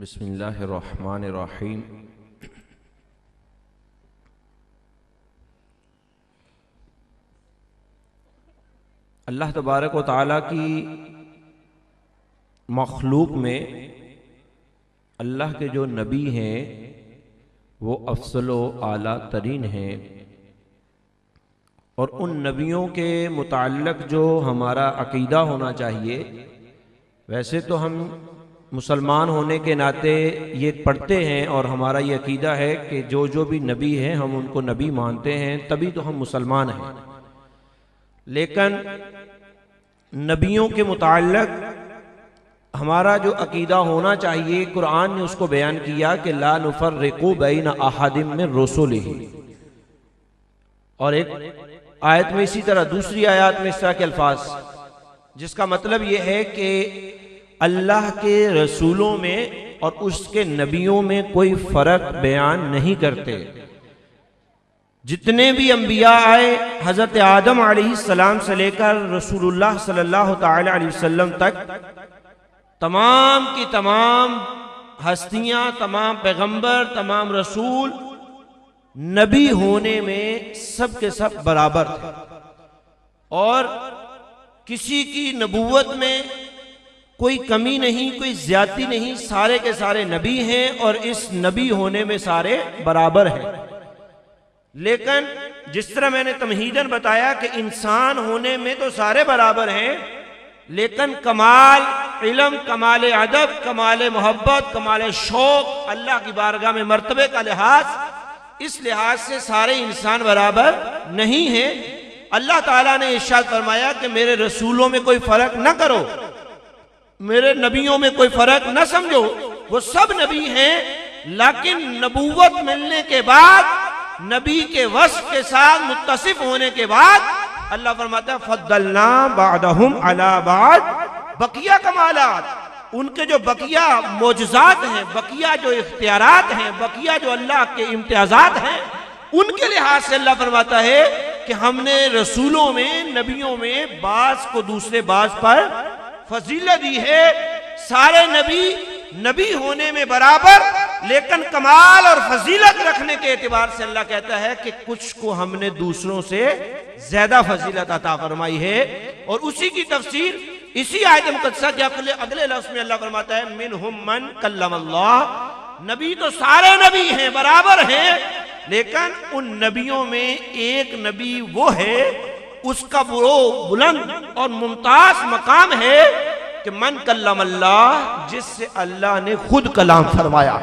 बिस्मिल्लाहिर्रहमानिर्रहीम। अल्लाह तबारक व तआला की मखलूक में अल्लाह के जो नबी हैं वो अफजल व आला तरीन हैं, और उन नबियों के मुताल्लिक़ जो हमारा अक़ीदा होना चाहिए, वैसे तो हम मुसलमान होने के नाते ये पढ़ते हैं और हमारा ये अक़ीदा है कि जो भी नबी हैं हम उनको नबी मानते हैं, तभी तो हम मुसलमान हैं। लेकिन नबियों के मुताल्लिक़ हमारा जो अक़ीदा होना चाहिए, कुरान ने उसको बयान किया कि ला नुफ़र्रिक़ु बैन अहदिम मिन रुसुलिही, और एक आयत में इसी तरह, दूसरी आयत में इस तरह के अल्फाज, जिसका मतलब ये है कि अल्लाह के रसूलों में और उसके नबियों में कोई फ़र्क बयान नहीं करते। जितने भी अंबिया आए, हज़रत आदम अलैहिस्सलाम से लेकर रसूलुल्लाह सल्लल्लाहु तआला अलैहि वसल्लम तक, तमाम की तमाम हस्तियां, तमाम पैगंबर, तमाम रसूल नबी होने में सब के सब बराबर थे, और किसी की नबूवत में कोई कमी नहीं, कोई ज्यादती नहीं, सारे के सारे नबी हैं और इस नबी होने में सारे बराबर हैं। लेकिन जिस तरह मैंने तमहीदन बताया कि इंसान होने में तो सारे बराबर हैं, लेकिन कमाल इल्म, कमाल अदब, कमाल मोहब्बत, कमाल शौक, अल्लाह की बारगाह में मर्तबे का लिहाज, इस लिहाज से सारे इंसान बराबर नहीं हैं। अल्लाह ताला ने इरशाद फरमाया कि मेरे रसूलों में कोई फर्क न करो, मेरे नबियों में कोई फर्क न समझो, वो सब नबी हैं, लेकिन नबूवत मिलने के बाद, नबी के वस्फ के साथ मुत्तसिफ होने के बाद, अल्लाह फरमाता है फद्दलना बादहुम अला बाद, बकिया कमालात, उनके जो बकिया मोजज़ात हैं, बकिया जो इख्तियारात हैं, बकिया जो अल्लाह के इम्तियाजात हैं, उनके लिहाज से अल्लाह फरमाता है कि हमने रसूलों में, नबियों में बास को दूसरे बास पर फजीलत दी है। सारे नबी नबी होने में बराबर, लेकिन कमाल और फजीलत रखने के एतबार से अल्लाह कहता है कि कुछ को हमने दूसरों से ज्यादा फजीलत अता फरमाई है। और उसी की तफसीर इसी आयत मुक़द्दसा के अगले लफ्ज़ में अल्लाह फरमाता है मिनहुम मन कल्लमल्लाह, नबी तो सारे नबी हैं, बराबर हैं, लेकिन उन नबियों में एक नबी वो है, उसका वो बुलंद और मुमताज मकाम है कि मन कल्लमल्लाह, जिससे अल्लाह ने खुद कलाम फरमाया।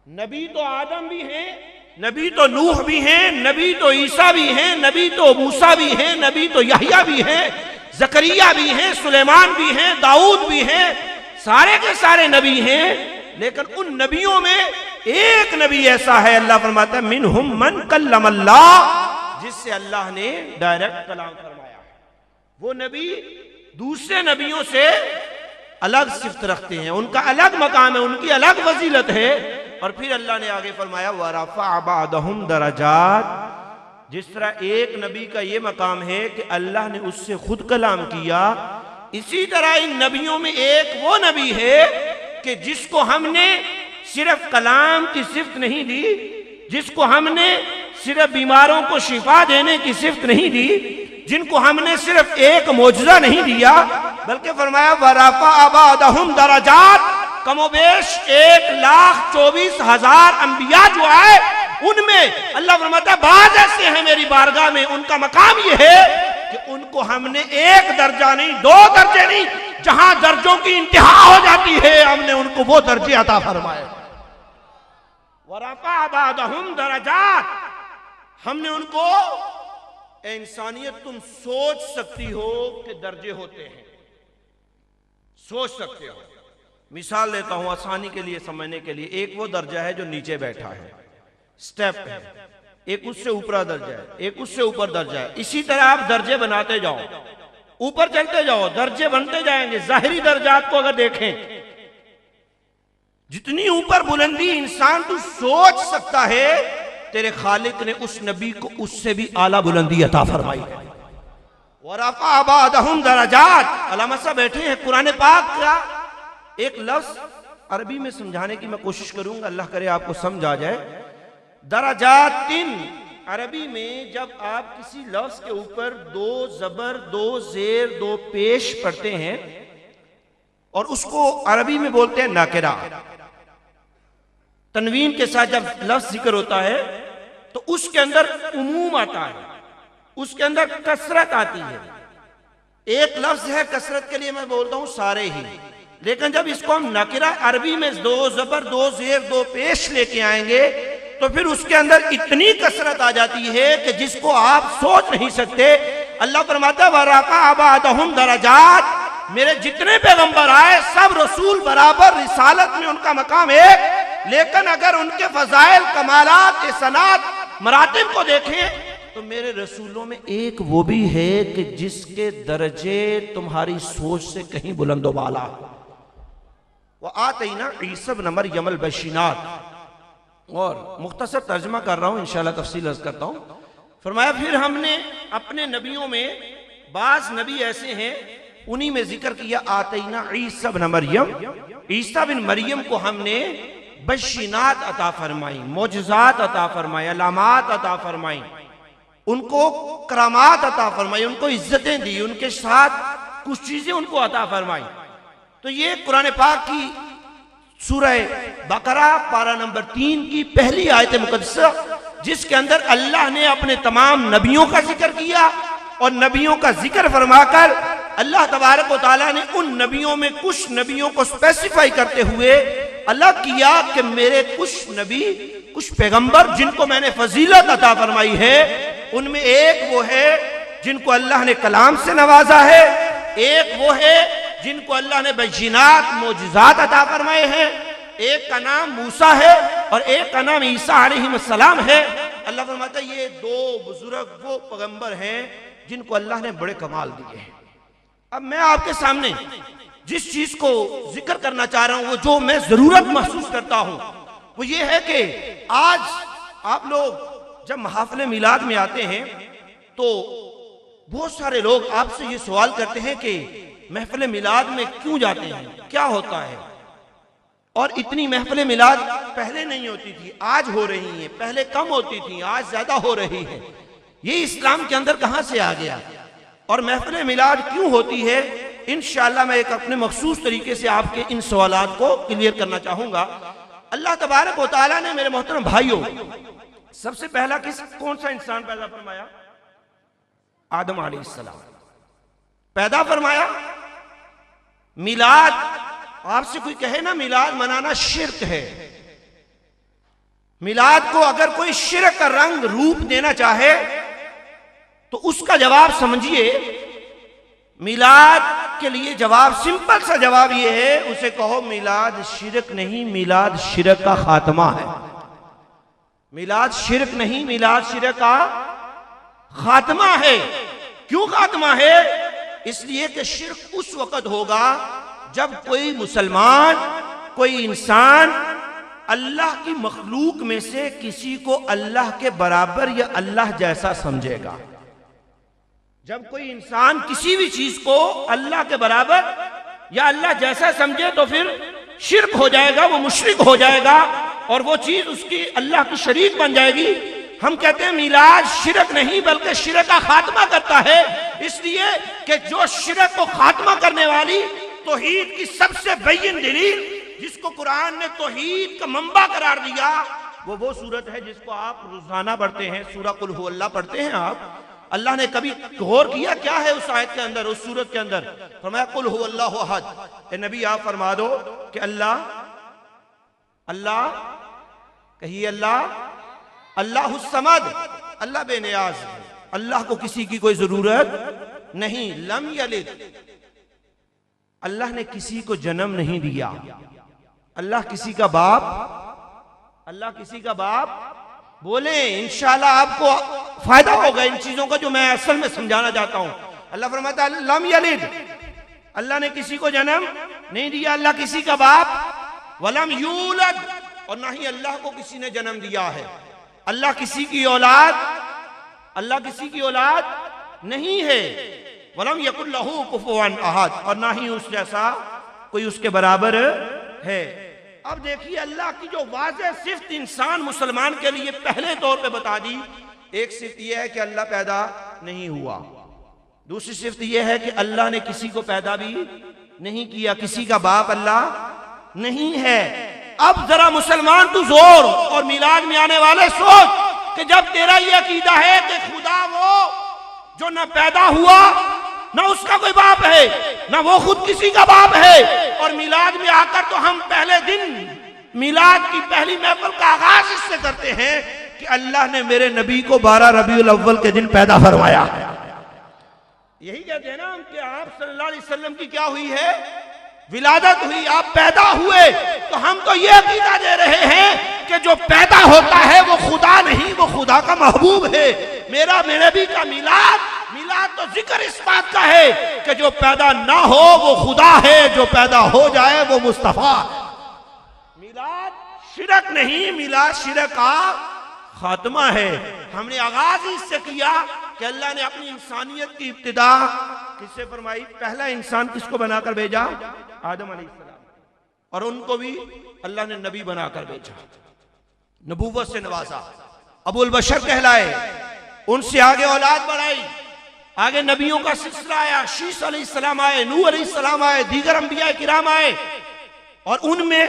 नबी तो आदम भी हैं, नबी तो नूह भी हैं, नबी तो ईसा भी हैं, नबी तो मूसा भी हैं, नबी तो यहया भी हैं, जकरिया भी हैं, सुलेमान भी हैं, दाऊद भी हैं, सारे के सारे नबी हैं। लेकिन उन नबियों में एक नबी ऐसा है, अल्लाह फरमाता है मिनहुम मन कल्लमल्लाह, जिससे अल्लाह ने डायरेक्ट कलाम फरमाया। वो नबी दूसरे नबियों से अलग सिफ्त रखते हैं, उनका अलग मकाम है, उनकी अलग फजीलत है। और फिर अल्लाह ने आगे फरमाया वरफ़अ बअदहुम दरजात, जिस तरह एक नबी का ये मकाम है कि अल्लाह ने उससे खुद कलाम किया, इसी तरह इन नबियों में एक वो नबी है कि जिसको हमने सिर्फ कलाम की सिफ्त नहीं दी, जिसको हमने सिर्फ बीमारों को शिफा देने की सिफ्त नहीं दी, जिनको हमने सिर्फ एक मोजज़ा नहीं दिया, बल्कि फरमाया वरफ़अ बअदहुम दरजात, कमोबेश 1,24,000 अंबिया जो आए, उनमें अल्लाह फरमाता है बाज़ ऐसे हैं मेरी बारगाह में, उनका मकाम ये है कि उनको हमने एक दर्जा नहीं, दो दर्जे नहीं, जहां दर्जों की इंतहा हो जाती है, हमने उनको वो दर्जे अता फरमाए। वरफ़अ बअदहुम दरजात, हमने उनको, इंसानियत तुम सोच सकती हो कि दर्जे होते हैं, सोच सकते हो। मिसाल लेता हूं आसानी के लिए, समझने के लिए। एक वो दर्जा है जो नीचे बैठा है, स्टेप है, एक उससे ऊपर दर्जा है, एक उससे ऊपर दर्जा है। इसी तरह आप दर्जे बनाते जाओ, ऊपर चलते जाओ, दर्जे बनते जाएंगे। जाहिरी दर्जात को अगर देखें, जितनी ऊपर बुलंदी इंसान तू सोच सकता है, तेरे खालिक ने उस नबी को उससे भी आला बुलंदी अता फरमाई है। वरफ़अ बअदहुम दरजात, अल्लामा साहब बैठे हैं, कुरान पाक का एक लफ्ज अरबी में समझाने की मैं कोशिश करूंगा, अल्लाह करे आपको समझ आ जाए। दराजातिन अरबी में जब आप किसी लफ्ज के ऊपर दो जबर, दो जेर, दो पेश पढ़ते हैं और उसको अरबी में बोलते हैं नाकिरा। तनवीन के साथ जब लफ्ज जिक्र होता है तो उसके अंदर उमूम आता है, उसके अंदर कसरत आती है। एक लफ्ज है कसरत के लिए मैं बोलता हूं सारे ही, लेकिन जब इसको हम नाकिरा अरबी में दो जबर, दो जेर, दो पेश लेके आएंगे तो फिर उसके अंदर इतनी कसरत आ जाती है कि जिसको आप सोच नहीं सकते। अल्लाह फरमाता वराका अबादहुम दराजात, मेरे जितने पैगंबर आए सब रसूल बराबर, रिसालत में उनका मकाम एक, लेकिन अगर उनके फजाइल, कमालात, एहसानात, मरातिब को देखें तो मेरे रसूलों में एक वो भी है कि जिसके दर्जे तुम्हारी सोच से कहीं बुलंदो बाला। वो आतईना ईसा इब्न मरयम अल बय्यिनात, और मुख्तसर तर्जमा कर रहा हूं, इंशाअल्लाह तफसील अर्ज करता हूं। फरमाया फिर हमने अपने नबियों में बाज नबी ऐसे हैं, उन्हीं में जिक्र किया आतईना ईसा इब्न मरयम, ईसा बिन मरियम को हमने बय्यिनात अता फरमाई, मोजज़ात अता फरमाई, अलामात अता फरमाई, उनको करामात अता फरमाई, उनको इज्जतें दी, उनके साथ कुछ चीजें उनको अता फरमाई। तो ये कुरान पाक की सूरह बकरा पारा नंबर 3 की पहली आयत मुकद्दसा, जिसके अंदर अल्लाह ने अपने तमाम नबियों का जिक्र किया और नबियों का जिक्र फरमाकर अल्लाह तबारक व तआला ने उन नबियों में कुछ नबियों को स्पेसिफाई करते हुए अलग किया कि मेरे कुछ नबी, कुछ पैगंबर जिनको मैंने फजीलत अता फरमाई है, उनमें एक वो है जिनको अल्लाह ने कलाम से नवाजा है, एक वो है जिनको अल्लाह ने बय्यिनात, मोजज़ात अता फरमाए हैं, एक का नाम मूसा है और एक का नाम ईसा अलैहिस्सलाम है। अल्लाह फरमाता है ये दो बुजुर्ग वो पैगंबर हैं जिनको अल्लाह ने बड़े कमाल दिए हैं। अब मैं आपके सामने जिस चीज को जिक्र करना चाह रहा हूं, वो जो मैं जरूरत महसूस करता हूं, वो ये है कि आज आप लोग जब महफिल मिलाद में आते हैं तो बहुत सारे लोग आपसे ये सवाल करते हैं कि महफिल मिलाद में क्यों जाते हैं, क्या होता है। और इतनी महफिल मिलाद पहले नहीं होती थी, आज हो रही है, पहले कम होती थी, आज ज्यादा हो रही है। ये इस्लाम के अंदर कहां से आ गया और महफिल मिलाद क्यों होती है, इंशाअल्लाह मैं एक अपने मखसूस तरीके से आपके इन सवालात को क्लियर करना चाहूंगा। अल्लाह तबारक व तआला ने मेरे मोहतरम भाइयों सबसे पहला कौन सा इंसान पैदा फरमाया? आदम अलैहिस्सलाम पैदा फरमाया। मिलाद, आपसे कोई कहे ना मिलाद मनाना शिर्क है, मिलाद को अगर कोई शिर्क का रंग रूप देना चाहे तो उसका जवाब समझिए, मिलाद के लिए जवाब, सिंपल सा जवाब यह है, उसे कहो मिलाद शिर्क नहीं, मिलाद शिर्क का खात्मा है। मिलाद शिर्क नहीं, मिलाद शिर्क का खात्मा है। क्यों खात्मा है? इसलिए कि शिर्क उस वक्त होगा जब कोई मुसलमान, कोई इंसान अल्लाह की मखलूक में से किसी को अल्लाह के बराबर या अल्लाह जैसा समझेगा। जब कोई इंसान किसी भी चीज को अल्लाह के बराबर या अल्लाह जैसा समझे तो फिर शिर्क हो जाएगा, वो मुशरिक हो जाएगा और वो चीज उसकी अल्लाह की शरीक बन जाएगी। हम कहते हैं मिलाद शिरक नहीं बल्कि शिरक का खात्मा करता है, इसलिए कि जो शिरक को खात्मा करने वाली तौहीद की सबसे बैयन दलील, जिसको कुरान ने तौहीद का मंबा करार दिया, वो सूरत है जिसको आप रोजाना पढ़ते हैं, सूरह कुल हु अल्लाह पढ़ते हैं आप। अल्लाह ने कभी गौर किया क्या है उस आयत के अंदर, उस सूरत के अंदर? फरमाया कुल हु अल्लाहु अहद। ए नबी आप फरमा दो कि अल्लाह, अल्लाह कहिए अल्लाह, अल्लाहुस समद, अल्लाह बेनियाज है, अल्लाह को किसी की कोई जरूरत नहीं। लम यलिद, अल्लाह ने किसी को जन्म नहीं दिया, अल्लाह किसी का बाप, अल्लाह किसी का बाप। बोले इंशाल्लाह आपको फायदा होगा इन चीजों का जो मैं असल में समझाना चाहता हूं। अल्लाह फरमाता है लम यलिद, अल्लाह ने किसी को जन्म नहीं दिया, अल्लाह किसी का बाप। वलम यूलद, और ना ही अल्लाह को किसी ने जन्म दिया है। अल्लाह किसी की औलाद, अल्लाह किसी की औलाद नहीं है। वलम यकुल लहू कुफुवन अहद, और ना ही उस जैसा कोई उसके बराबर है। अब देखिए अल्लाह की जो वाज़ेह सिफ्त इंसान मुसलमान के लिए पहले तौर पे बता दी। एक सिफ्त यह है कि अल्लाह पैदा नहीं हुआ, दूसरी सिफ्त यह है कि अल्लाह ने किसी को पैदा भी नहीं किया, किसी का बाप अल्लाह नहीं है। अब जरा मुसलमान तू जोर और मिलाद में आने वाले सोच कि जब तेरा यह अकीदा है कि खुदा वो जो न पैदा हुआ ना उसका कोई बाप है, ना वो खुद किसी का बाप है, और मिलाद में आकर तो हम पहले दिन मिलाद की पहली महफिल का आगाज इससे करते हैं कि अल्लाह ने मेरे नबी को 12 रबीउल अव्वल के दिन पैदा फरमाया। यही कहते हैं ना हम कि आप सल्लल्लाहु अलैहि वसल्लम की क्या हुई है, विलादत हुई, आप पैदा हुए। तो हम तो ये अकीदा दे रहे हैं कि जो पैदा होता है वो खुदा नहीं, वो खुदा का महबूब है। मेरा नबी का मिलाद तो जिक्र इस बात का है कि जो पैदा ना हो वो खुदा है, जो पैदा हो जाए वो मुस्तफा। मिलाद शिरक नहीं, मिलाद शिरक का खात्मा है। हमने आगाज इससे किया कि अल्लाह ने अपनी इंसानियत की इब्तिदा किससे फरमाई? पहला इंसान किसको बनाकर भेजा? आदम अलैहिस्सलाम, और उनको भी अल्लाह ने नबी बनाकर भेजा, नबूवत से नवाजा, अबुल बशर कहलाए। उनसे आगे औलाद बढ़ाई, आगे नबियों का सिलसिला आया, शीस अलैहिस्सलाम आए, नूह अलैहिस्सलाम आए, दीगर अंबिया किराम आए, और उनमें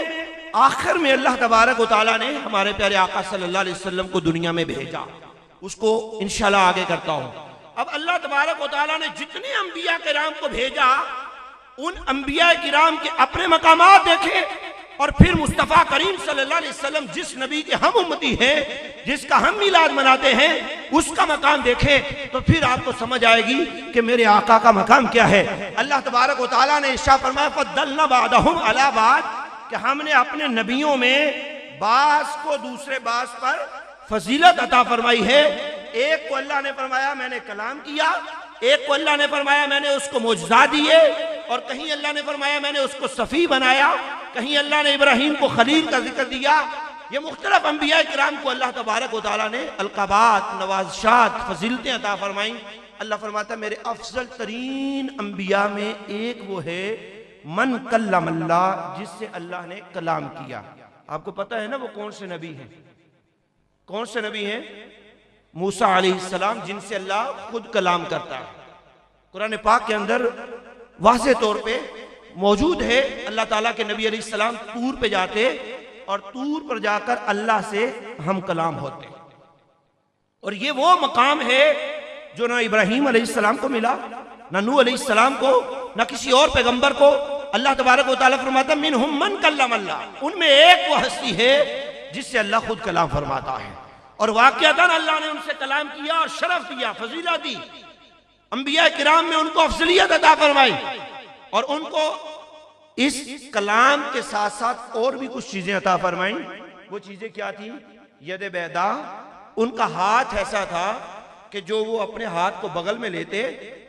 आखिर में अल्लाह तबारक व तआला ने हमारे प्यारे आका सल्लल्लाहु अलैहि वसल्लम को दुनिया में भेजा। उसको इंशाल्लाह आगे करता हूं। अब अल्लाह तबारक व तआला ने जितने अंबिया किराम को भेजा, उन अंबिया किराम के अपने मकामात देखे, और फिर मुस्तफ़ा करीम सल्लल्लाहु अलैहि वसल्लम जिस नबी के हम उम्मती हैं, जिसका हम मिलाद मनाते हैं, उसका मकाम देखें तो फिर आपको समझ आएगी कि मेरे आका का मकाम क्या है। अल्लाह तबारक व तआला ने इरशाद फरमाया फद्दलना बादहुम अला बाद, कि हमने अपने नबियों में बास को दूसरे बास पर फजीलत अता फरमाई है। एक को अल्लाह ने फरमाया मैंने कलाम किया, एक को अल्लाह ने फरमाया मैंने उसको मोजज़ा दिए, और कहीं अल्लाह ने फरमाया मैंने उसको सफ़ी बनाया, कहीं अल्लाह ने इब्राहिम को खलील का जिक्र दिया। ये मुख्तलिफ अंबिया किराम को अल्लाह तबारक व तआला ने अलक़ाबात, नवाज़शात, फजीलतें अता फरमाई। अल्लाह फरमाता मेरे अफजल तरीन अंबिया में एक वो है मन कल्लमल्लाह, जिससे अल्लाह ने कलाम किया। आपको पता है ना वो कौन से नबी हैं? कौन से नबी हैं? मूसा अलैहिस्सलाम, जिनसे अल्लाह खुद कलाम करता है। कुरान पाक के अंदर वाज़े तौर पे मौजूद है। अल्लाह ताला के नबी अलैहिस्सलाम तूर पे जाते, और तूर पर जाकर अल्लाह से हम कलाम होते, और ये वो मकाम है जो ना इब्राहिम अलैहिस्सलाम को मिला, ना नूह अलैहिस्सलाम को, ना किसी और पैगंबर को। अल्लाह तबारक व तआला फरमाता मिनहुम मन कल्लमल्लाह, उनमें एक वो हस्ती है जिससे अल्लाह खुद कलाम फरमाता है, और वाक़ियतन अल्लाह ने उनसे कलाम किया और शरफ दिया, फजीलत दी। अंबिया किराम में उनको अफजलियत अता फरमाई, और उनको इस कलाम के साथ साथ और भी कुछ चीजें अता फरमाई। वो चीजें क्या थी? यद बैदा, उनका हाथ ऐसा था कि जो वो अपने हाथ को बगल में लेते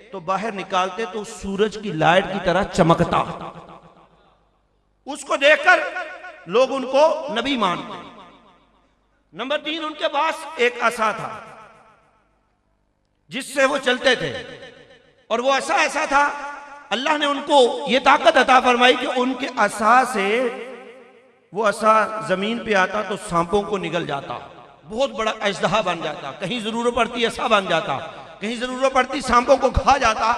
तो बाहर निकालते तो सूरज की लाइट की तरह चमकता। उसको देखकर लोग उनको नबी मानते। नंबर 3, उनके पास एक असा था जिससे वो चलते थे, और वो असा ऐसा था, अल्लाह ने उनको ये ताकत अता फरमाई कि उनके असा से वो असा जमीन पे आता तो सांपों को निगल जाता, बहुत बड़ा अजदहा बन जाता, कहीं जरूरत पड़ती असा बन जाता, कहीं जरूरत पड़ती सांपों को खा जाता।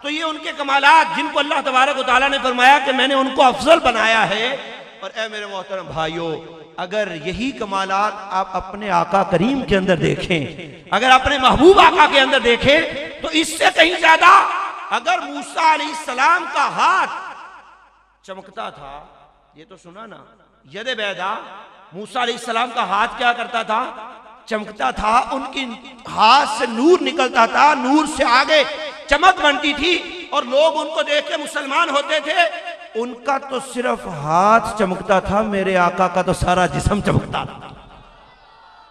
तो ये उनके कमालात जिनको अल्लाह तबारक व तआला ने फरमाया कि मैंने उनको अफजल बनाया है। और ए मेरे मोहतरम भाइयों, अगर यही कमालात आप अपने आका करीम के अंदर देखें, अगर अपने महबूब आका के अंदर देखें, तो इससे कहीं ज्यादा अगर मूसा अलैहिस्सलाम का हाथ चमकता था, ये तो सुना ना, यद बैदा, मूसा अलैहिस्सलाम का हाथ क्या करता था? चमकता था, उनकी हाथ से नूर निकलता था, नूर से आगे चमक बनती थी, और लोग उनको देख के मुसलमान होते थे। उनका तो सिर्फ हाथ चमकता था, मेरे आका का तो सारा जिस्म चमकता था।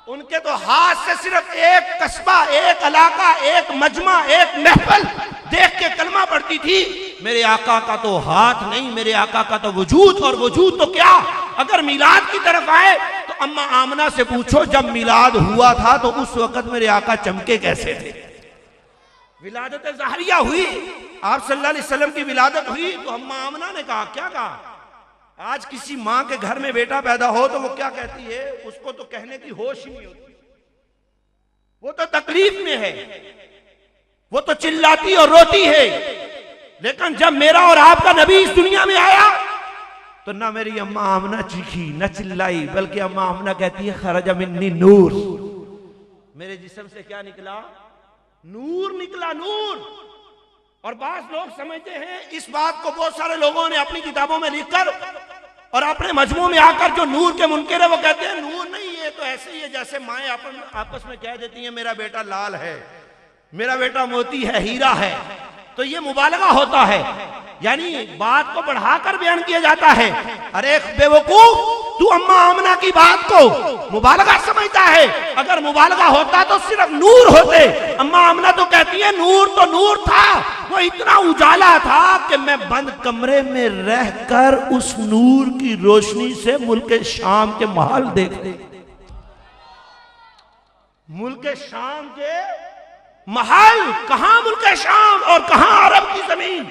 उनके तो हाथ से सिर्फ एक कस्बा, एक इलाका, एक मजमा, एक महफिल देख के कलमा पड़ती थी। मेरे आका का तो हाथ नहीं, मेरे आका का तो वजूद, और वजूद तो क्या, अगर मिलाद की तरफ आए तो अम्मा आमना से पूछो जब मिलाद हुआ था तो उस वक्त मेरे आका चमके कैसे थे। विलादत ज़हरिया हुई, आप सल्लल्लाहु अलैहि वसल्लम की विलादत हुई, तो अम्मा आमना ने कहा, क्या कहा? आज किसी मां के घर में बेटा पैदा हो तो वो क्या कहती है, उसको तो कहने की होश ही नहीं होती, वो तो तकलीफ में है, वो तो चिल्लाती और रोती है। लेकिन जब मेरा और आपका नबी इस दुनिया में आया तो ना मेरी अम्मा आमना चीखी न चिल्लाई, बल्कि अम्मा आमना कहती है खरज मिन्नी नूर, मेरे जिस्म से क्या निकला, नूर निकला, नूर। और बास लोग समझते हैं इस बात को, बहुत सारे लोगों ने अपनी किताबों में लिखकर और अपने मजमू में आकर जो नूर के मुनकर है वो कहते हैं नूर नहीं, ये तो ऐसे ही है जैसे माएं अपन आपस में कह देती हैं मेरा बेटा लाल है, मेरा बेटा मोती है, हीरा है। तो ये मुबालगा होता है, यानी बात को बढ़ाकर बयान किया जाता है। अरे बेवकूफ, तू अम्मा आमना की बात को मुबालगा समझता है, अगर मुबालगा होता तो सिर्फ नूर होते। अम्मा आमना तो कहती है नूर तो नूर था, वो इतना उजाला था कि मैं बंद कमरे में रहकर उस नूर की रोशनी से मुल्क शाम के महल देखते, मुल्क शाम के महल, कहां मुल्क शाम और कहां अरब की जमीन,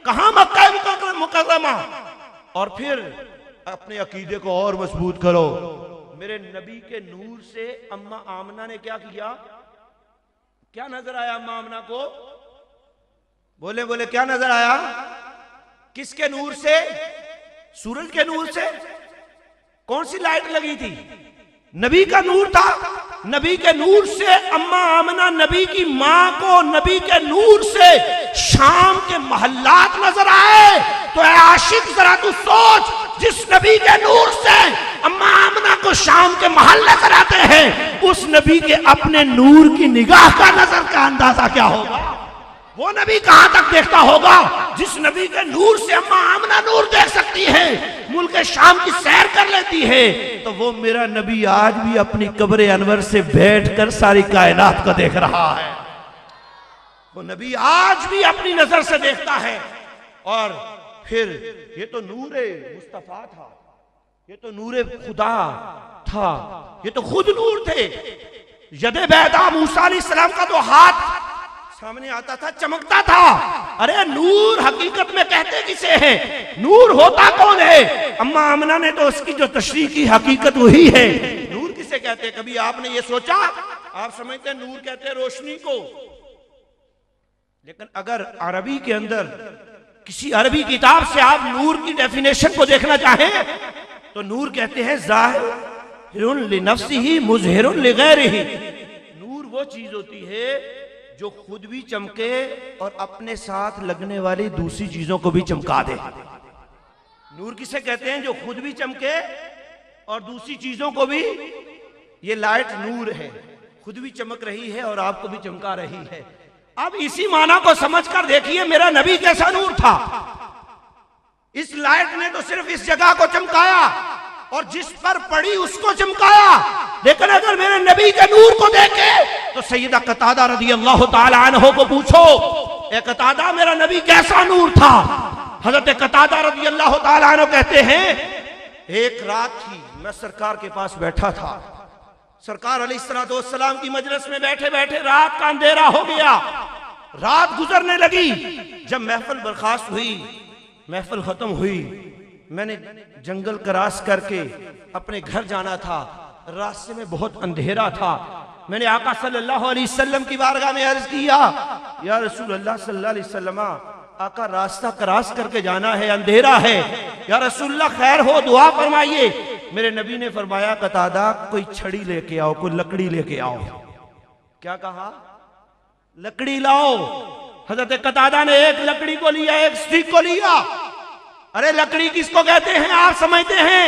कहां मक्का मुकर्रमा। और फिर अपने अकीदे को और मजबूत करो। मेरे नबी के नूर से अम्मा आमना ने क्या किया, क्या नजर आया अम्मा आमना को, बोले बोले क्या नजर आया, किसके नूर से, सूरज के नूर से। कौन सी लाइट लगी थी, नबी का नूर था। नबी के नूर से अम्मा आमना नबी की मां को नबी के नूर से शाम के महल्लात नजर आए। तो ऐ आशिक जरा तू सोच, जिस नबी के नूर से अम्मा आमना को शाम के महल नजर आते हैं, उस नबी के अपने नूर की निगाह का नजर का अंदाजा क्या होगा। वो नबी कहां तक देखता होगा जिस नबी के नूर से अम्मा आमना नूर देख सकती है, मुल्क शाम की सैर कर लेती है। तो वो मेरा नबी आज भी अपनी कब्र अनवर से बैठकर सारी कायनात को देख रहा है। वो नबी आज भी अपनी नजर से देखता है। और फिर ये तो नूरे मुस्तफा था, ये तो नूरे खुदा था, ये तो खुद नूर थे। यदे बैदा मूसा अलैहिस्सलाम का तो हाथ सामने आता था, चमकता था। अरे नूर हकीकत में कहते किसे हैं, नूर होता कौन है। अम्मा आमना ने तो उसकी जो तशरीह की हकीकत वही है। नूर किसे कहते, कभी आपने ये सोचा, आप समझते हैं नूर कहते हैं रोशनी को, लेकिन अगर अरबी के अंदर किसी अरबी किताब से आप नूर की डेफिनेशन को देखना चाहें तो नूर कहते हैं ज़ाहिरुन लिनफ्सिही मुज़हिरुन लिगैरिही। नूर वो चीज होती है जो खुद भी चमके और अपने साथ लगने वाली दूसरी चीजों को भी चमका दे। नूर किसे कहते हैं, जो खुद भी चमके और दूसरी चीजों को भी। ये लाइट नूर है, खुद भी चमक रही है और आपको भी चमका रही है। अब इसी माना को समझकर देखिए मेरा नबी कैसा नूर था। इस लाइट ने तो सिर्फ इस जगह को चमकाया और जिस पर पड़ी उसको चमकाया, लेकिन अगर मेरे नबी के नूर को देखे तो सैयदा कतादा रज़ी अल्लाह ताला अन्हो को पूछो, ए कतादा मेरा नबी कैसा नूर था। हजरत कतादा रज़ी अल्लाह ताला अन्हो कहते हैं, एक रात थी, मैं सरकार के पास बैठा था। सरकार अलैहिस्सलाम की मजलिस में बैठे बैठे रात का अंधेरा हो गया, रात गुजरने लगी। जब महफिल बर्खास्त हुई, महफिल खत्म हुई, मैंने जंगल क्रॉस करके अपने घर जाना था। रास्ते में बहुत अंधेरा था। मैंने आका सल्लल्लाहु अलैहि वसल्लम की बारगाह में अर्ज किया, या रसूल अल्लाह सल्लल्लाहु अलैहि वसल्लम, आका रास्ता क्रॉस करके जाना है, अंधेरा है, या रसूलल्लाह खैर हो, दुआ फरमाइए। मेरे नबी ने फरमाया, कतादा कोई छड़ी लेके आओ, कोई लकड़ी लेके आओ। क्या कहा, लकड़ी लाओ। हजरत कतादा ने एक लकड़ी को लिया, एक स्टिक को लिया। अरे लकड़ी किसको कहते हैं आप समझते हैं।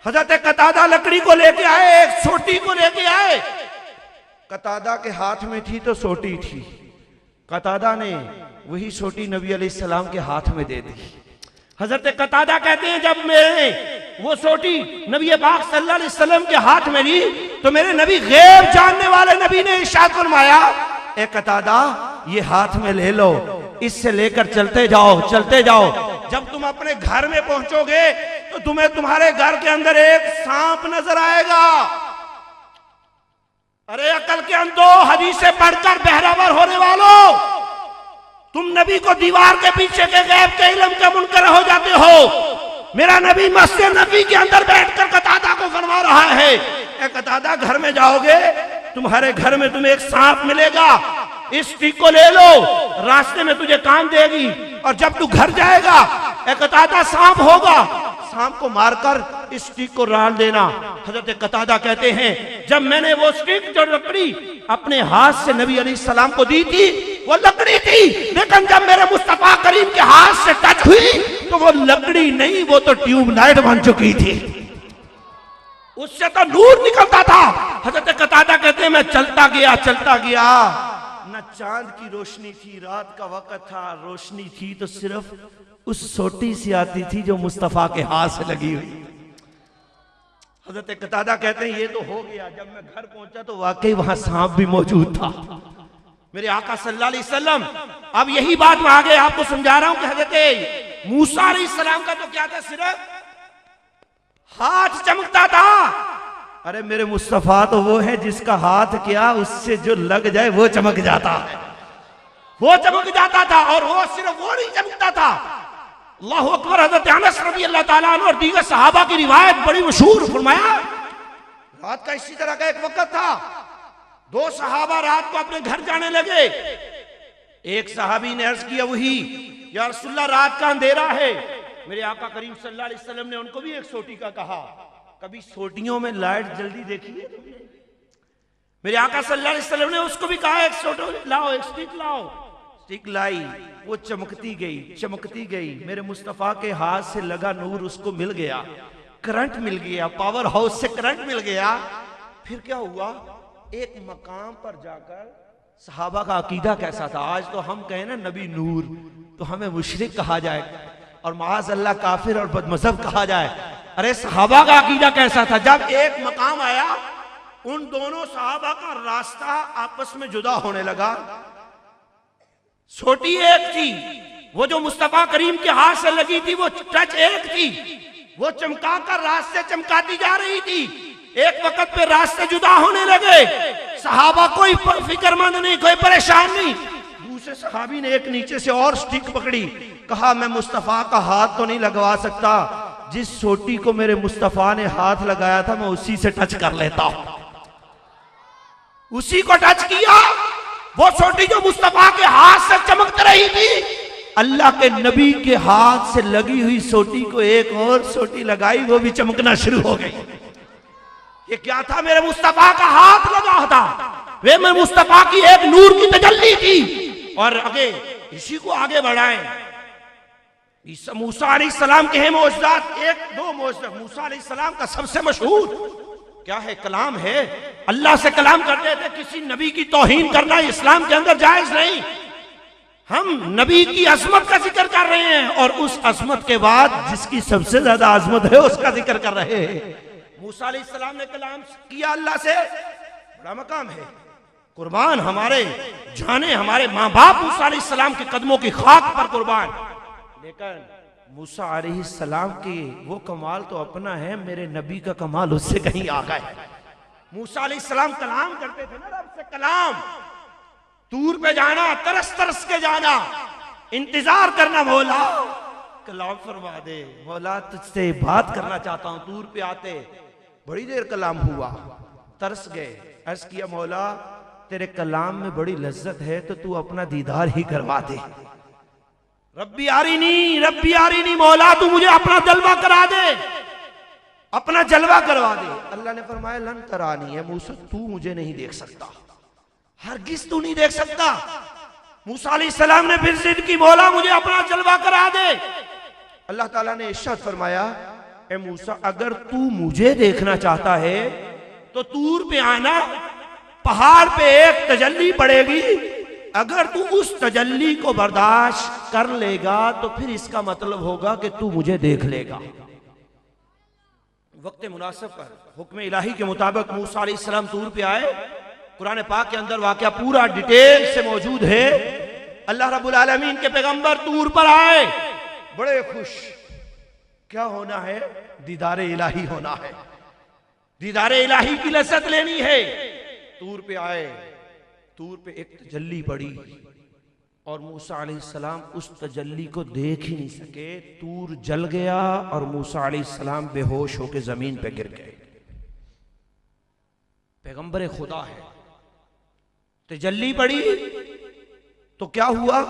हजरत कतादा लकड़ी को लेके आए, एक सोटी को लेके आए। कतादा के हाथ में थी तो सोटी थी, कतादा ने वही सोटी नबी अलैहिस्सलाम के हाथ में दे दी। हजरत कतादा कहते हैं, जब मैंने वो सोटी नबी पाक सल्लल्लाहु अलैहि वसल्लम के हाथ में ली तो मेरे नबी, गैब जानने वाले नबी ने इरशाद फरमाया, ए कतादा ये हाथ में ले लो, इससे लेकर चलते जाओ, चलते जाओ। जब तुम अपने घर में पहुंचोगे तो तुम्हें तुम्हारे घर के अंदर एक सांप नजर आएगा। अरे अकल के अंधो, हदीसें पढ़कर बहरावर होने वालों, तुम नबी को दीवार के पीछे के गैब के इल्म के मुनकर हो जाते हो। मेरा नबी मस्जिद नबी के अंदर बैठकर कतादा को फरमा रहा है, ए कतादा, घर में जाओगे, तुम्हारे घर में तुम्हें एक सांप मिलेगा, इस स्टिक को ले लो, रास्ते में तुझे काम देगी, और जब तू घर जाएगा, ए कतादा, सांप होगा, सांप को मारकर इस स्टिक को राल देना। हजरत कतादा कहते हैं, जब मैंने वो स्टिक, जो लकड़ी अपने हाथ से नबी अलैहिस्सलाम को दी थी, वो लकड़ी थी, लेकिन जब मेरे मुस्तफा करीम के हाथ से टच हुई तो वो लकड़ी नहीं, वो तो ट्यूबलाइट बन चुकी थी, उससे तो नूर निकलता था। हजरत कतादा कहते हैं, मैं चलता गया, न चांद की रोशनी थी, रात का वक्त था, रोशनी थी तो सिर्फ उस सोटी सी आती थी जो मुस्तफा के हाथ से लगी हुई। हजरत कतादा कहते हैं, ये तो हो गया। जब मैं घर पहुंचा तो वाकई वहां सांप भी मौजूद था, मेरे आका सल्लल्लाहु अलैहि वसल्लम। अब यही बात मैं आगे आपको समझा रहा हूं कि हजरत मूसा अलैहिस्सलाम का तो क्या था, सिर्फ हाथ चमकता था। अरे मेरे मुस्तफा तो वो है जिसका हाथ क्या, उससे जो लग जाए वो चमक जाता है, वो चमक जाता था। और वो सिर्फ वो नहीं चमकता था, अल्लाहु अकबर। हजरत अनस रज़ी अल्लाह ताला अन्हु और दीगर सहाबा की रिवायत बड़ी मशहूर, फरमाया रात का इसी तरह का एक वक्त था, दो सहाबा रात को अपने घर जाने लगे। एक सहाबी ने अर्ज किया, वही, या रसूलल्लाह, रात का अंधेरा है। मेरे आका करीम सल्लल्लाहु अलैहि वसल्लम ने उनको भी एक सोटी का कहा। कभी सोटियों में लाइट जल्दी देखी है? मेरे आका सल्लल्लाहु अलैहि वसल्लम ने उसको भी कहा, एक सोटी लाओ, एक स्टिक लाओ। स्टिक लाई, वो चमकती गई। मेरे मुस्तफा के हाथ से लगा नूर उसको मिल गया, करंट मिल गया, पावर हाउस से करंट मिल गया। फिर क्या हुआ, एक मकाम पर जाकर सहाबा का अकीदा कैसा था। आज तो हम कहें ना नबी नूर, तो हमें मुशरिक कहा जाए और माज़ अल्लाह काफिर और बदमज़हब कहा जाए। अरे सहाबा का अकीदा कैसा था, जब एक मकाम आया, उन दोनों सहाबा का रास्ता आपस में जुदा होने लगा। छोटी एक थी, वो जो मुस्तफा करीम के हाथ से लगी थी, वो टच एक थी, वो चमकाकर रास्ते चमकाती जा रही थी। एक वक्त पे रास्ते जुदा होने लगे, सहाबा कोई फिक्रमंद नहीं, कोई परेशान नहीं। दूसरे सहाबी ने एक नीचे से और स्टिक पकड़ी, कहा, मैं मुस्तफा का हाथ तो नहीं लगवा सकता, जिस छोटी को मेरे मुस्तफा ने हाथ लगाया था मैं उसी से टच कर लेता हूं। उसी को टच किया, वो छोटी जो मुस्तफा के हाथ से चमक रही थी, अल्लाह के नबी के हाथ से लगी हुई सोटी को एक और सोटी लगाई, वो भी चमकना शुरू हो गई। ये क्या था, मेरे मुस्तफा का हाथ लगा था, वे मेरे मुस्तफा की एक नूर की तजल्ली थी। और आगे इसी को आगे बढ़ाएं, मूसा अलैहिस्सलाम के हैं मौजज़ात, एक दो मौजज़ात। मूसा अलैहिस्सलाम का सबसे मशहूर क्या है, कलाम है। अल्लाह से कलाम करते थे, किसी नबी की तौहीन करना इस्लाम के अंदर जायज नहीं। हम नबी की अजमत का जिक्र कर रहे हैं, और उस अजमत के बाद जिसकी सबसे ज्यादा अजमत है उसका जिक्र कर रहे हैं। मूसा अलैहिस्सलाम ने कलाम किया अल्लाह से, बड़ा मकाम है, कुर्बान हमारे जाने, हमारे माँ बाप मूसा अलैहिस्सलाम के कदमों की खाक पर कुर्बान। लेकिन मूसा अलैहिस्सलाम की वो कमाल तो अपना है, मेरे नबी का कमाल उससे कहीं आगा है। मूसा अलैहिस्सलाम कलाम करते थे ना रब से, कलाम, तूर पे जाना, तरस तरस के जाना, इंतजार करना, मौला कलाम फरमा दे, मौला तुझसे बात करना चाहता हूं। तूर पे आते बड़ी देर कलाम हुआ, तरस गए, अर्ज किया, मौला तेरे कलाम में बड़ी लज्जत है, तो तू अपना दीदार ही करवा दे। रब्बी आरिनी, मौला तू मुझे अपना जलवा करा दे, अपना जलवा करवा दे। अल्लाह ने फरमाया, लन तरानी है मूसा, तू मुझे नहीं देख सकता, हरगिज तू नहीं देख सकता। मूसा अलैहिस्सलाम ने फिर जिद की, मौला मुझे अपना जलवा करा दे। अल्लाह ताला ने इरशाद फरमाया, ए मूसा, अगर तू मुझे देखना चाहता है तो तूर पे आना, पहाड़ पे एक तजल्ली पड़ेगी, अगर तू उस तजल्ली को बर्दाश्त कर लेगा तो फिर इसका मतलब होगा कि तू मुझे देख लेगा। वक्त मुनासिब पर हुक्म इलाही के मुताबिक मूसा अलैहिस्सलाम तूर पे आए। कुरान पाक के अंदर वाकया पूरा डिटेल से मौजूद है। अल्लाह रब्बुल आलमीन के पैगंबर तूर पर आए, बड़े खुश। क्या होना है, दीदार इलाही होना है, दीदार इलाही की लज्जत लेनी है। तूर पे आए, तूर पे एक तजल्ली पड़ी, और मूसा अलैहिस्सलाम उस तजल्ली को देख ही नहीं सके। तूर जल गया और मूसा अलैहिस्सलाम बेहोश होकर जमीन पे गिर गए। पैगंबर खुदा है, तजल्ली पड़ी तो क्या हुआ?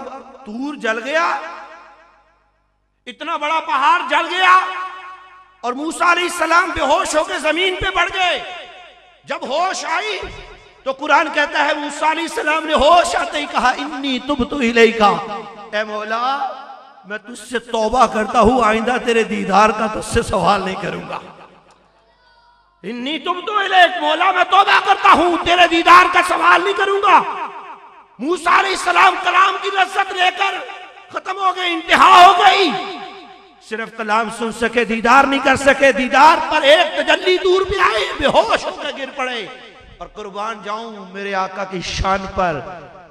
तूर जल गया, इतना बड़ा पहाड़ जल गया और मूसा अलैहिस्सलाम बेहोश होकर जमीन पे पड़ गए। जब होश आई तो कुरान कहता है मूसा अलैहिस्सलाम ने होश आते ही कहा, इन्नी तुब्तु इलैका, ऐ मौला मैं तुझसे तौबा करता हूं, आइंदा तेरे दीदार का तुझसे सवाल नहीं करूंगा। इन्नी तुब्तु इलैक, मौला मैं तौबा करता हूं, तेरे दीदार का सवाल नहीं करूंगा। मूसा अलैहिस्सलाम कलाम की लज्जत लेकर खत्म हो गए, इंतहा हो गई। सिर्फ कलाम सुन सके, दीदार नहीं कर सके। दीदार पर एक तजल्ली दूर भी आई, बेहोश होकर गिर पड़े। और कुर्बान जाऊं मेरे आका की शान पर,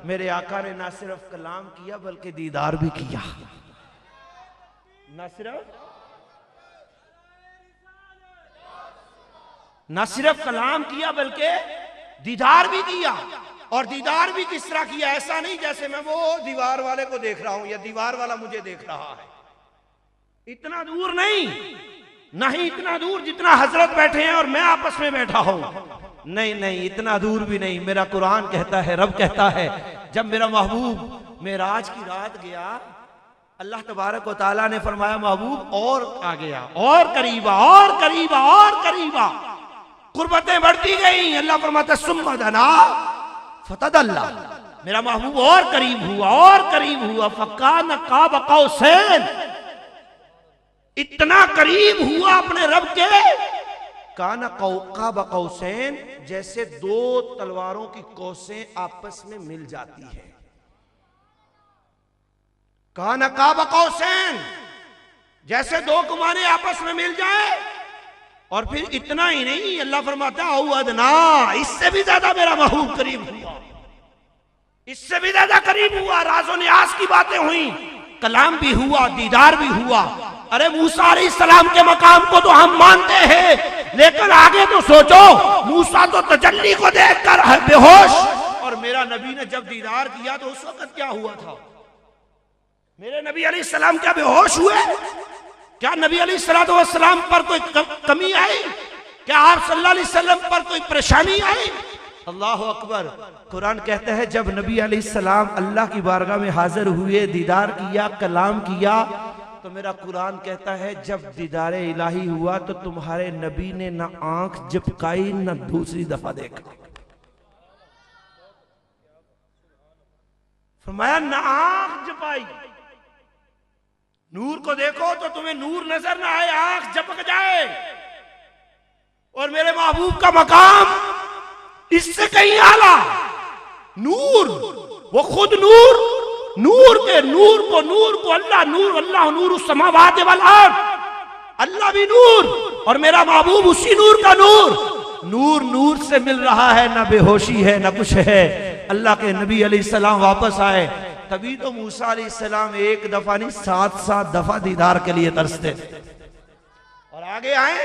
मेरे आका ने ना सिर्फ कलाम किया बल्कि दीदार भी किया। ना सिर्फ कलाम किया बल्कि दीदार भी किया। और दीदार भी किस तरह किया? ऐसा नहीं जैसे मैं वो दीवार वाले को देख रहा हूं या दीवार वाला मुझे देख रहा है। इतना दूर नहीं, ना ही इतना दूर जितना हजरत बैठे हैं और मैं आपस में बैठा हूं। नहीं नहीं, इतना दूर भी नहीं। मेरा कुरान कहता है, रब कहता है, जब मेरा महबूब मेराज की रात गया, अल्लाह तबारक व तआला ने फरमाया महबूब और आ गया, और करीबा, और करीबा, और करीबा। कुर्बतें बढ़ती गई। अल्लाह फरमाता सुम्मा दना फतदल्ला, मेरा महबूब और करीब हुआ, और करीब हुआ। फकान काब कौसैन, इतना करीब हुआ अपने रब के। काना काब कौसैन, जैसे दो तलवारों की कौसें आपस में मिल जाती है। काना काब कौसैन, जैसे दो कमाने आपस में मिल जाए। और फिर इतना ही नहीं, अल्लाह फरमाता अदना, इससे भी ज्यादा मेरा महबूब करीब हुआ, इससे भी ज्यादा करीब हुआ। राज़ो नियाज़ की बातें हुई, कलाम भी हुआ, दीदार भी हुआ। अरे मूसा अलैहिस्सलाम के मकाम को तो हम मानते हैं, लेकिन आगे तो सोचो, मूसा तो तजल्ली को देखकर बेहोश, और मेरा नबी ने जब दीदार किया तो उस वक्त क्या हुआ था? मेरे नबी अलैहिस्सलाम क्या बेहोश हुए? क्या नबी अलैहिस्सलाम पर कोई कमी आई? क्या आप सल्लल्लाहु अलैहि वसल्लम पर कोई परेशानी आई? अल्लाह अकबर। कुरान कहता है जब नबी अलैहिस्सलाम अल्लाह की बारगाह में हाजिर हुए, दीदार किया, कलाम किया, तो मेरा कुरान कहता है जब दीदार इलाही हुआ तो तुम्हारे नबी ने ना आंख झपकाई ना दूसरी दफा देखा। फरमाया ना आंख झपकाई। नूर को देखो तो तुम्हें नूर नजर ना आए, आंख झपक जाए। और मेरे महबूब का मकाम इससे कहीं आला। नूर, वो खुद नूर, नूर के नूर को अल्लाह नूर, अल्लाह नूर समावात वल अर्द, अल्लाह भी नूर और मेरा महबूब उसी नूर का नूर। नूर नूर से मिल रहा है, ना बेहोशी है ना कुछ है। अल्लाह के नबी अलैहिस्सलाम वापस आए, तभी तो मूसा अलैहिस्सलाम एक दफा नहीं 7-7 दफा दीदार के लिए तरसते। और आगे आए,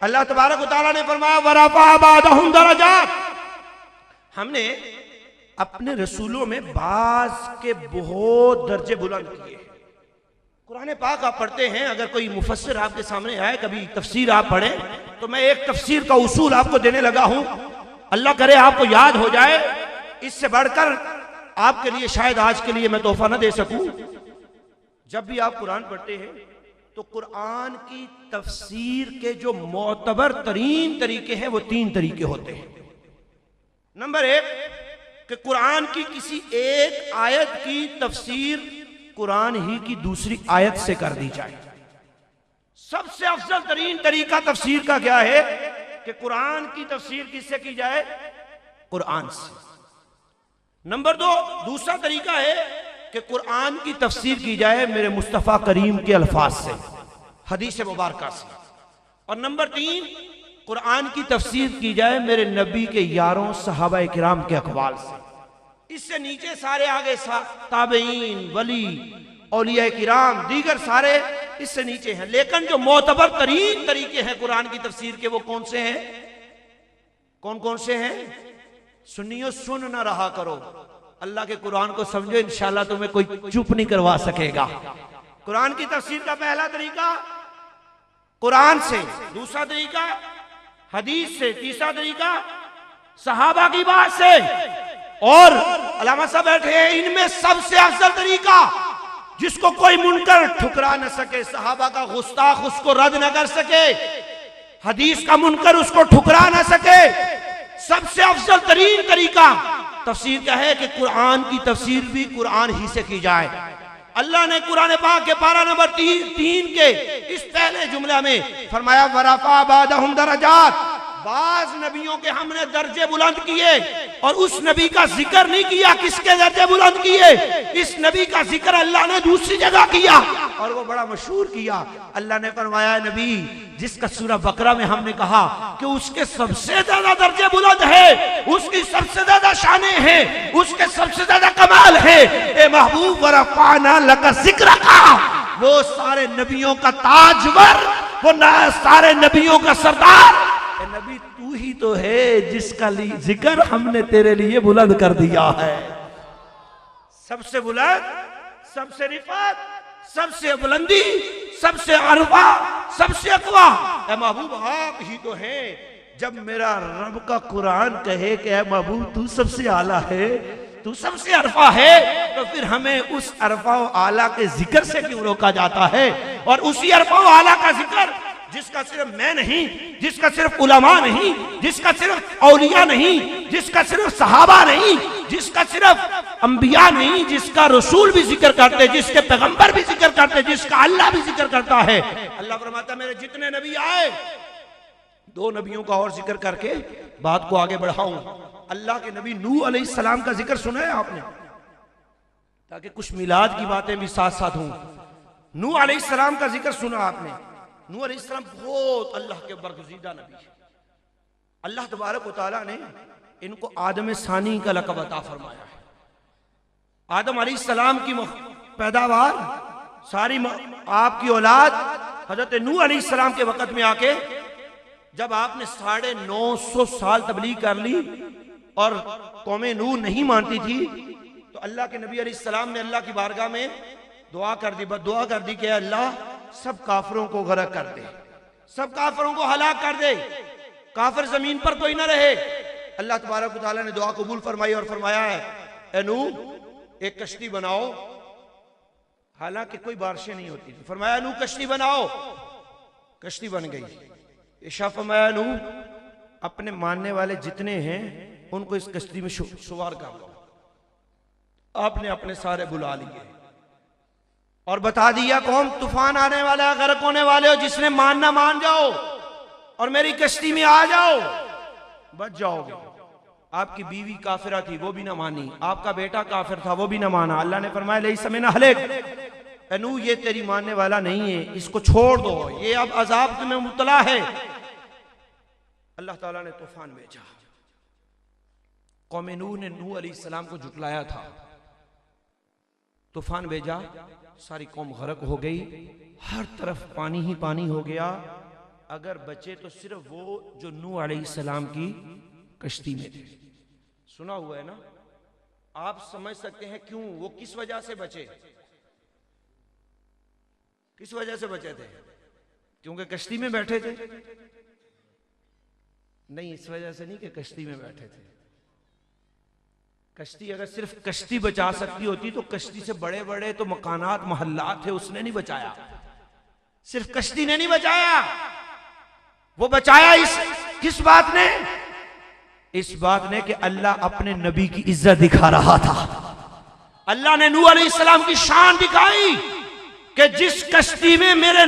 अल्लाह तबारक व तआला ने फरमाया वरफा बादहुम दरजात, हमने अपने रसूलों में बाज के बहुत दर्जे बुलंद किए। कुरान पाक आप पढ़ते हैं, अगर कोई मुफस्सिर आपके सामने आए, कभी तफसीर आप पढ़ें, तो मैं एक तफसीर का उसूल आपको देने लगा हूं। अल्लाह करे आपको याद हो जाए, इससे बढ़कर आपके लिए शायद आज के लिए मैं तोहफा ना दे सकूं। जब भी आप कुरान पढ़ते हैं तो कुरान की तफसीर के जो मोतबर तरीन तरीके हैं वो 3 तरीके होते हैं। नंबर 1 कि कुरान की किसी एक आयत की तफसीर कुरान ही की दूसरी आयत से कर दी जाए। सबसे अफजल तरीन तरीका तफसीर का क्या है कि कुरान की तफसीर किससे की जाए? कुरान से। नंबर 2 दूसरा तरीका है कि कुरान की तफसीर की जाए मेरे मुस्तफ़ा करीम के अल्फाज से, हदीस मुबारका से। और नंबर 3 कुरान की तफसीर की जाए मेरे नबी के यारों सहाबा किराम के अक़वाल से। इससे नीचे सारे आगे ताबईन, वली, औलिया किराम, दीगर सारे इससे नीचे हैं। लेकिन जो मोतबर तरीन तरीके हैं कुरान की तफसीर के वो कौन से हैं? कौन कौन से हैं? सुन्नियों सुन ना रहा करो, अल्लाह के कुरान को समझो, इंशाल्लाह तुम्हें कोई चुप नहीं करवा सकेगा। कुरान की तफसीर का पहला तरीका कुरान से, दूसरा तरीका हदीस से, तीसरा तरीका सहाबा की बात से, और अल्लामा साहब बैठे हैं, इनमें सबसे अफजल तरीका जिसको कोई मुनकर ठुकरा न सके, सहाबा का गुस्ताख उसको रद्द न कर सके, हदीस का मुनकर उसको ठुकरा न सके, सबसे अफजल तरीन तरीका तफसीर का है कि कुरान की तफसीर भी कुरान ही से की जाए। अल्लाह ने कुरान पाक के पारा नंबर 3 के इस पहले जुमला में फरमाया वरफा बादहुम दरजात, बाज नबियों के हमने दर्जे बुलंद किए, और उस नबी का जिक्र नहीं किया किसके दर्जे बुलंद किए, इस नबी का जिक्र अल्लाह ने दूसरी जगह किया और वो बड़ा मशहूर किया। अल्लाह ने फरमाया नबी जिसका सूरह बकरा में हमने कहा कि उसके सबसे ज्यादा दर्जे बुलंद है, उसकी सबसे ज्यादा शाने हैं, उसके सबसे ज्यादा कमाल है, ए महबूब वरफाना लका जिक्रका, वो सारे नबियों का ताजवर, वो सारे नबियों का सरदार, नबी तू ही तो है जिसका जिक्र हमने तेरे लिए बुलंद कर दिया है। सबसे बुलंद, सबसे रिफात, सबसे बुलंदी, सबसे अरफा, सबसे अकवा, ए महबूब आप ही तो हैं। जब मेरा रब का कुरान कहे कि ए महबूब तू सबसे आला है, तू सबसे अरफा है, तो फिर हमें उस अरफा व आला के जिक्र से क्यों रोका जाता है? और उसी अरफा व आला का जिक्र जिसका सिर्फ मैं नहीं, जिसका सिर्फ उलमा नहीं, जिसका सिर्फ औलिया नहीं, जिसका सिर्फ सहाबा नहीं, जिसका सिर्फ अंबिया नहीं, जिसका रसूल भी जिक्र करते, जिसके पैगंबर भी जिक्र करते, जिसका अल्लाह भी जिक्र करता है। अल्लाह फरमाता मेरे जितने नबी आए, 2 नबियों का और जिक्र करके बात को आगे बढ़ाऊं। अल्लाह के नबी नूह अलैहिस्सलाम का जिक्र सुना है आपने, ताकि कुछ मिलाद की बातें भी साथ साथ हों। नूह अलैहिस्सलाम का जिक्र सुना आपने। नूह अलैहिस्सलाम बहुत अल्लाह के बरगुज़ीदा नबी है। अल्लाह तबारक व तआला ने इनको आदम सानी का लक़ब अता फरमाया है। आदम अलैहिस्सलाम की पैदावार सारी आपकी औलाद हजरत नूह अलैहिस्सलाम के वक़्त में आके जब आपने 950 साल तबलीग कर ली और कौमे नूह नहीं मानती थी, तो अल्लाह के नबी अलैहिस्सलाम ने अल्लाह की बारगाह में दुआ कर दी, बद्दुआ कर दी कि अल्लाह सब काफिरों को गरक कर दे, सब काफिरों को हलाक कर दे, काफिर जमीन पर कोई ना रहे। अल्लाह तबारक व तआला ने दुआ कबूल फरमाई और फरमाया है ए नूह एक कश्ती बनाओ। हालांकि कोई बारिशें नहीं होती थी, फरमाया नूह कश्ती बनाओ, कश्ती बन गई। इशा फरमाया नूह अपने मानने वाले जितने हैं उनको इस कश्ती में शुमार कर लो। आपने अपने सारे बुला लिए और बता दिया कौम तूफान आने वाला है, गर्क होने वाले हो, जिसने मानना मान जाओ और मेरी कश्ती में आ जाओ, बच जाओगे। आपकी बीवी काफिरा थी, वो भी ना मानी, आपका बेटा काफिर था, वो भी ना माना। अल्लाह ने फरमाया ले समय ना हलेक, नूह ये तेरी मानने वाला नहीं है, इसको छोड़ दो, ये अब अजाब में मुब्तला है। अल्लाह ताला ने तूफान भेजा। कौम नूह ने नूह अलैहिस्सलाम को जुटलाया था, तूफान भेजा, सारी कौम गरक हो गई, हर तरफ पानी ही पानी हो गया। अगर बचे तो सिर्फ वो जो नूह अलैहिस्सलाम की कश्ती में थे। सुना हुआ है ना? आप समझ सकते हैं क्यों, वो किस वजह से बचे, किस वजह से बचे थे? क्योंकि कश्ती में बैठे थे? नहीं, इस वजह से नहीं कि कश्ती में बैठे थे। कश्ती अगर सिर्फ कश्ती बचा सकती होती तो कश्ती से बड़े बड़े तो मकानात मोहल्लात थे, उसने नहीं बचाया। सिर्फ कश्ती ने नहीं बचाया, वो बचाया किस बात ने? इस बात ने कि अल्लाह अपने नबी की इज्जत दिखा रहा था। अल्लाह ने नूह अलैहिस्सलाम की शान दिखाई कि जिस कश्ती में मेरे